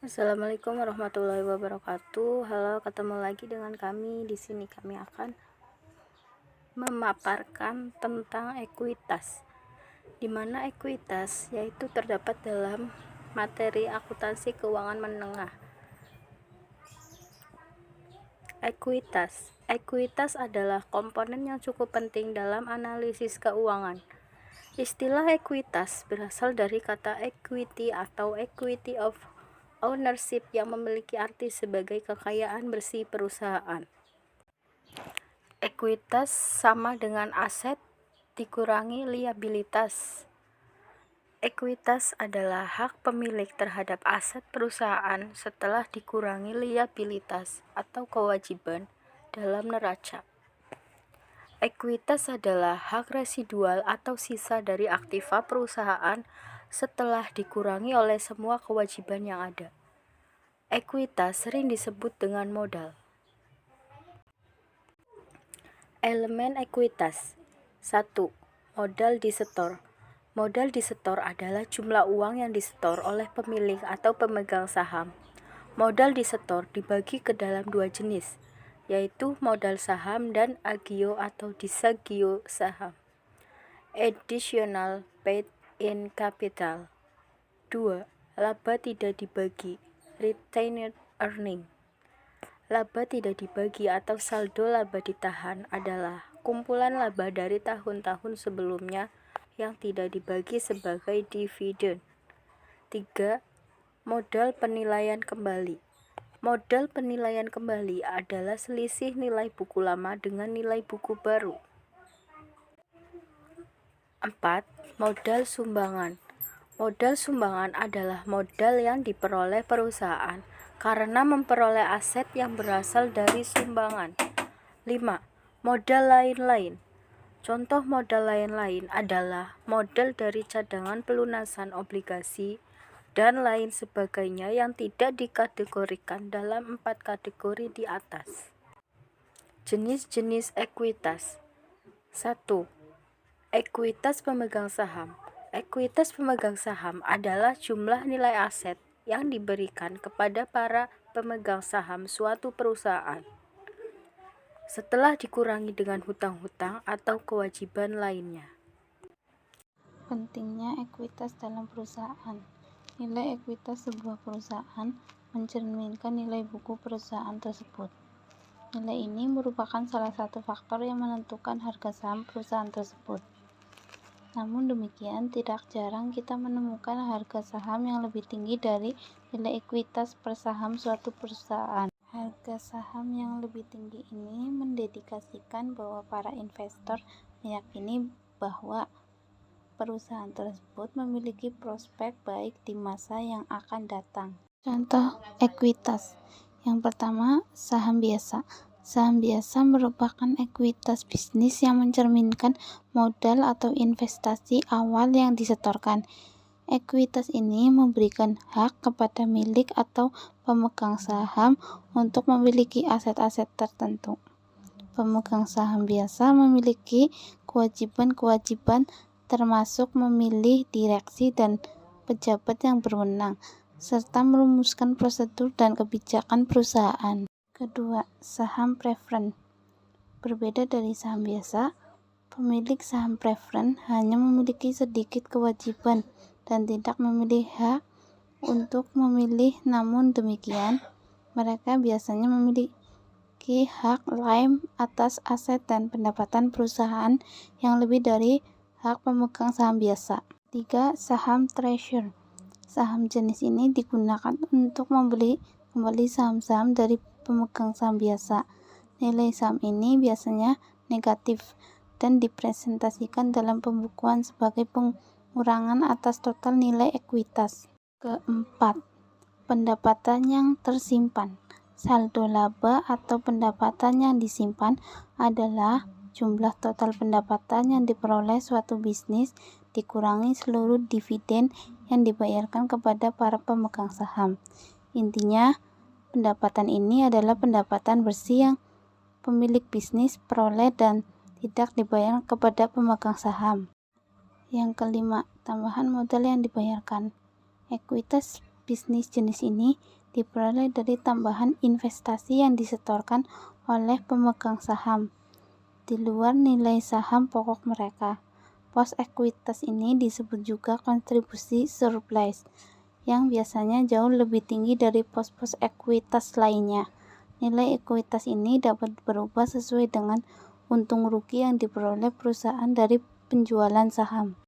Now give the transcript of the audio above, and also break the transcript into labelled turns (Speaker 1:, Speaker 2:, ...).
Speaker 1: Assalamualaikum warahmatullahi wabarakatuh. Halo, ketemu lagi dengan kami. Di sini kami akan memaparkan tentang ekuitas. Di mana ekuitas yaitu terdapat dalam materi akuntansi keuangan menengah. Ekuitas adalah komponen yang cukup penting dalam analisis keuangan. Istilah ekuitas berasal dari kata equity atau equity of ownership yang memiliki arti sebagai kekayaan bersih perusahaan. Ekuitas sama dengan aset dikurangi liabilitas. Ekuitas adalah hak pemilik terhadap aset perusahaan setelah dikurangi liabilitas atau kewajiban dalam neraca. Ekuitas adalah hak residual atau sisa dari aktiva perusahaan setelah dikurangi oleh semua kewajiban yang ada. Ekuitas sering disebut dengan modal. Elemen ekuitas. 1. Modal disetor. Modal disetor adalah jumlah uang yang disetor oleh pemilik atau pemegang saham. Modal disetor dibagi ke dalam dua jenis, yaitu modal saham dan agio atau disagio saham. Additional paid in capital. 2. Laba tidak dibagi, retained earning. Laba tidak dibagi atau saldo laba ditahan adalah kumpulan laba dari tahun-tahun sebelumnya yang tidak dibagi sebagai dividen. 3. Modal penilaian kembali. Modal penilaian kembali adalah selisih nilai buku lama dengan nilai buku baru. 4. Modal sumbangan. Modal sumbangan adalah modal yang diperoleh perusahaan karena memperoleh aset yang berasal dari sumbangan. 5. Modal lain-lain. Contoh modal lain-lain adalah modal dari cadangan pelunasan obligasi dan lain sebagainya yang tidak dikategorikan dalam 4 kategori di atas. Jenis-jenis ekuitas. 1. Ekuitas pemegang saham. Ekuitas pemegang saham adalah jumlah nilai aset yang diberikan kepada para pemegang saham suatu perusahaan setelah dikurangi dengan hutang-hutang atau kewajiban lainnya.
Speaker 2: Pentingnya ekuitas dalam perusahaan. Nilai ekuitas sebuah perusahaan mencerminkan nilai buku perusahaan tersebut. Nilai ini merupakan salah satu faktor yang menentukan harga saham perusahaan tersebut. Namun demikian, tidak jarang kita menemukan harga saham yang lebih tinggi dari nilai ekuitas per saham suatu perusahaan. Harga saham yang lebih tinggi ini mendedikasikan bahwa para investor meyakini bahwa perusahaan tersebut memiliki prospek baik di masa yang akan datang. Contoh ekuitas. Yang pertama, saham biasa. Saham biasa merupakan ekuitas bisnis yang mencerminkan modal atau investasi awal yang disetorkan. Ekuitas ini memberikan hak kepada milik atau pemegang saham untuk memiliki aset-aset tertentu. Pemegang saham biasa memiliki kewajiban-kewajiban termasuk memilih direksi dan pejabat yang berwenang, serta merumuskan prosedur dan kebijakan perusahaan. Kedua, saham preferen. Berbeda dari saham biasa, pemilik saham preferen hanya memiliki sedikit kewajiban dan tidak memiliki hak untuk memilih. Namun demikian, mereka biasanya memiliki hak klaim atas aset dan pendapatan perusahaan yang lebih dari hak pemegang saham biasa. 3. Saham treasury. Saham jenis ini digunakan untuk membeli kembali saham-saham dari pemegang saham biasa. Nilai saham ini biasanya negatif dan dipresentasikan dalam pembukuan sebagai pengurangan atas total nilai ekuitas. Keempat, pendapatan yang tersimpan. Saldo laba atau pendapatan yang disimpan adalah jumlah total pendapatan yang diperoleh suatu bisnis dikurangi seluruh dividen yang dibayarkan kepada para pemegang saham. Intinya, pendapatan ini adalah pendapatan bersih yang pemilik bisnis peroleh dan tidak dibayar kepada pemegang saham. Yang kelima, tambahan modal yang dibayarkan. Ekuitas bisnis jenis ini diperoleh dari tambahan investasi yang disetorkan oleh pemegang saham, di luar nilai saham pokok mereka. Pos ekuitas ini disebut juga kontribusi surplus, yang biasanya jauh lebih tinggi dari pos-pos ekuitas lainnya. Nilai ekuitas ini dapat berubah sesuai dengan untung rugi yang diperoleh perusahaan dari penjualan saham.